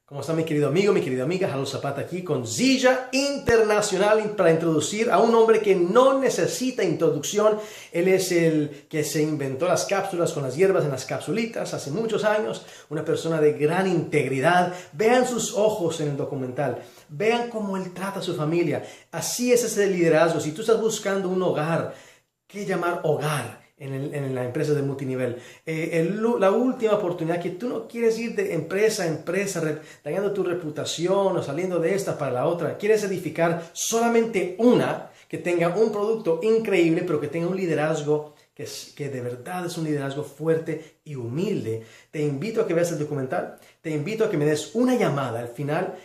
¿Cómo está mi querido amigo, mi querida amiga? Jalo Zapata aquí con Zija Internacional para introducir a un hombre que no necesita introducción. Él es el que se inventó las cápsulas con las hierbas en las capsulitas hace muchos años. Una persona de gran integridad. Vean sus ojos en el documental. Vean cómo él trata a su familia. Así es ese liderazgo. Si tú estás buscando un hogar, ¿qué llamar hogar? En la empresa de multinivel. La última oportunidad que tú no quieres ir de empresa a empresa dañando tu reputación o saliendo de esta para la otra. Quieres edificar solamente una que tenga un producto increíble, pero que tenga un liderazgo que de verdad es un liderazgo fuerte y humilde. Te invito a que veas el documental. Te invito a que me des una llamada al final.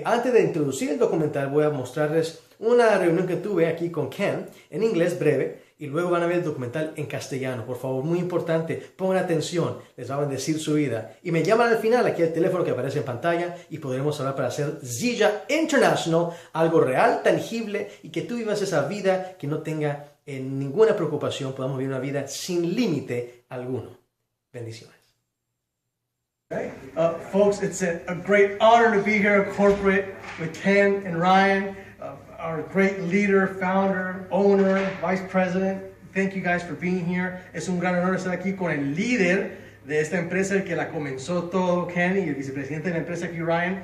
Antes de introducir el documental voy a mostrarles una reunión que tuve aquí con Ken en inglés breve. Y luego van a ver el documental en castellano. Por favor, muy importante, pongan atención, les va a bendecir su vida. Y me llaman al final, aquí el teléfono que aparece en pantalla, y podremos hablar para hacer Zija International, algo real, tangible, y que tú vivas esa vida que no tenga ninguna preocupación, podamos vivir una vida sin límite alguno. Bendiciones. Okay. Folks, it's a great honor to be here at corporate with Ken and Ryan. Our great leader, founder, owner, vice president. Thank you guys for being here. Es un gran honor estar aquí con el líder de esta empresa, el que la comenzó todo, Ken, y el vicepresidente de la empresa aquí, Ryan.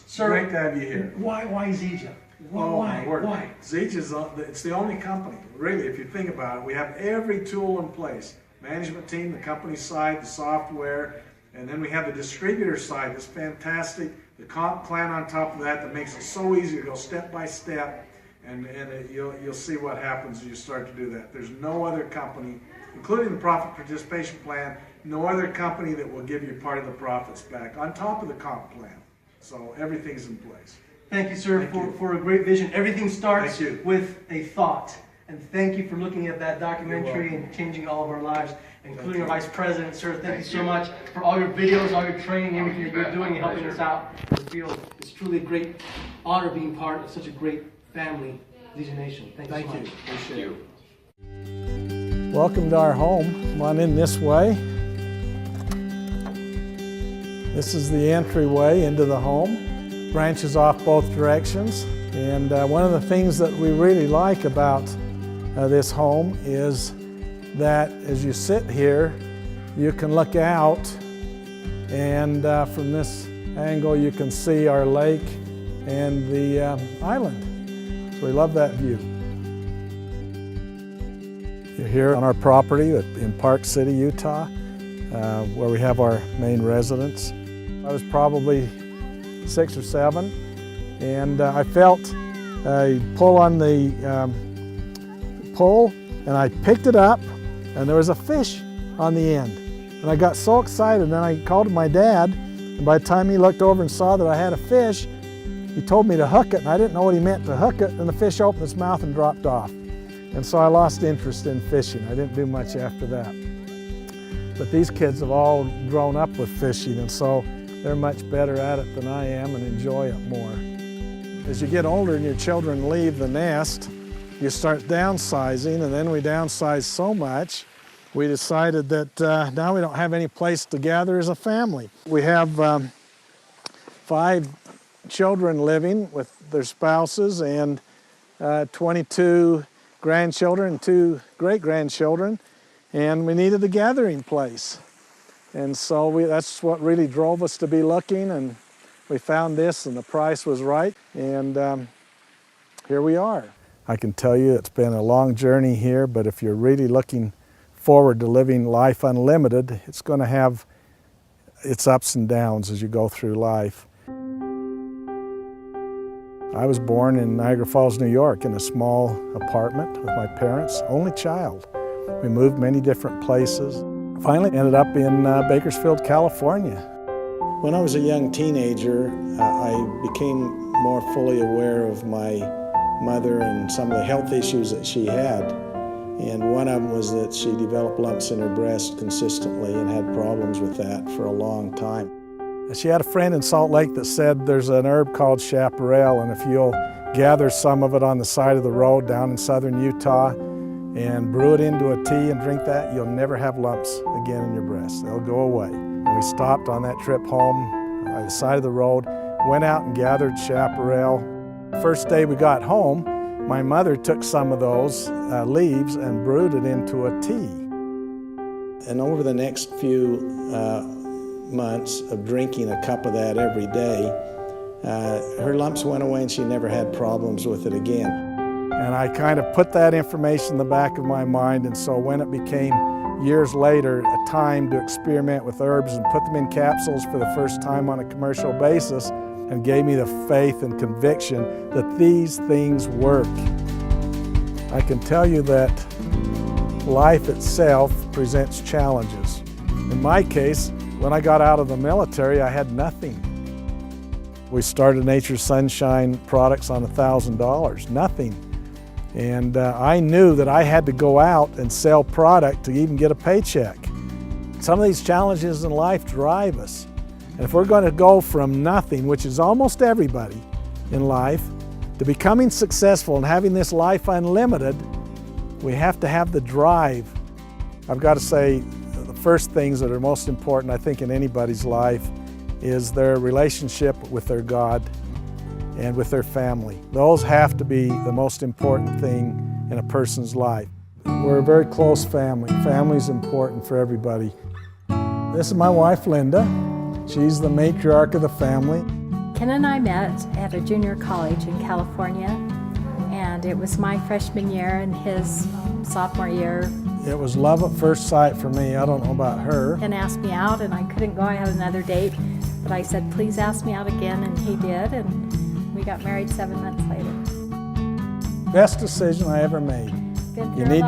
Sir, great to have you here. Why Zija? Why? Zija's it's the only company, really, if you think about it. We have every tool in place. Management team, the company side, the software, and then we have the distributor side, this fantastic, the comp plan on top of that makes it so easy to go step by step, and you'll see what happens as you start to do that. There's no other company, including the profit participation plan, no other company that will give you part of the profits back on top of the comp plan. So everything's in place. Thank you, sir, for a great vision. Everything starts with a thought. And thank you for looking at that documentary and changing all of our lives, including our Vice President. Sir, thank you so much for all your videos, all your training, everything that you're doing and helping us out in the field. It's truly a great honor being part of such a great family, Zija Nation. Thank you so much. Appreciate it. Welcome to our home. Come on in this way. This is the entryway into the home. Branches off both directions. And one of the things that we really like about this home is that as you sit here, you can look out, and from this angle you can see our lake and the island. So we love that view. You're here on our property in Park City, Utah, where we have our main residence. I was probably 6 or 7, and I felt a pull on the pole, and I picked it up, and there was a fish on the end. And I got so excited, and I called my dad, and by the time he looked over and saw that I had a fish, he told me to hook it, and I didn't know what he meant to hook it, and the fish opened its mouth and dropped off. And so I lost interest in fishing. I didn't do much after that. But these kids have all grown up with fishing, and so they're much better at it than I am and enjoy it more. As you get older and your children leave the nest, you start downsizing, and then we downsized so much, we decided that now we don't have any place to gather as a family. We have 5 children living with their spouses and 22 grandchildren and 2 great-grandchildren, and we needed a gathering place. And so that's what really drove us to be looking, and we found this, and the price was right, and here we are. I can tell you it's been a long journey here, but if you're really looking forward to living life unlimited, it's going to have its ups and downs as you go through life. I was born in Niagara Falls, New York, in a small apartment with my parents, only child. We moved many different places. Finally ended up in Bakersfield, California. When I was a young teenager, I became more fully aware of my mother and some of the health issues that she had. And one of them was that she developed lumps in her breast consistently and had problems with that for a long time. She had a friend in Salt Lake that said there's an herb called chaparral, and if you'll gather some of it on the side of the road down in southern Utah and brew it into a tea and drink that, you'll never have lumps again in your breast. They'll go away. And we stopped on that trip home by the side of the road, went out and gathered chaparral. First day we got home, my mother took some of those leaves and brewed it into a tea. And over the next few months of drinking a cup of that every day, her lumps went away and she never had problems with it again. And I kind of put that information in the back of my mind, and so when it became years later a time to experiment with herbs and put them in capsules for the first time on a commercial basis, and gave me the faith and conviction that these things work. I can tell you that life itself presents challenges. In my case, when I got out of the military, I had nothing. We started Nature's Sunshine products on $1,000, nothing. And I knew that I had to go out and sell product to even get a paycheck. Some of these challenges in life drive us. And if we're going to go from nothing, which is almost everybody in life, to becoming successful and having this life unlimited, we have to have the drive. I've got to say, the first things that are most important, I think, in anybody's life is their relationship with their God and with their family. Those have to be the most important thing in a person's life. We're a very close family. Family's important for everybody. This is my wife, Linda. She's the matriarch of the family. Ken and I met at a junior college in California, and it was my freshman year and his sophomore year. It was love at first sight for me. I don't know about her. Ken asked me out, and I couldn't go. I had another date, but I said, please ask me out again, and he did, and we got married 7 months later. Best decision I ever made. You need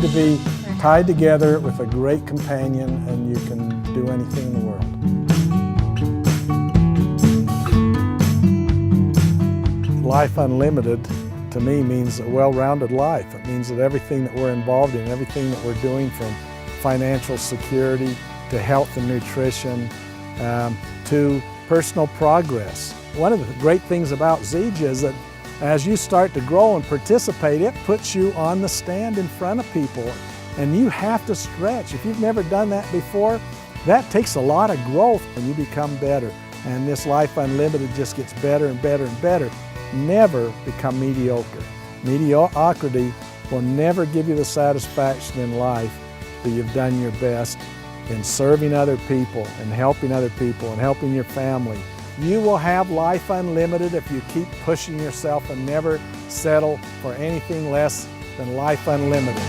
to be tied together with a great companion, and you can do anything in the world. Life unlimited to me means a well-rounded life. It means that everything that we're involved in, everything that we're doing, from financial security to health and nutrition to personal progress. One of the great things about Zija is that as you start to grow and participate, it puts you on the stand in front of people, and you have to stretch. If you've never done that before, that takes a lot of growth, and you become better. And this Life Unlimited just gets better and better and better. Never become mediocre. Mediocrity will never give you the satisfaction in life that you've done your best in serving other people and helping other people and helping your family. You will have life unlimited if you keep pushing yourself and never settle for anything less than life unlimited.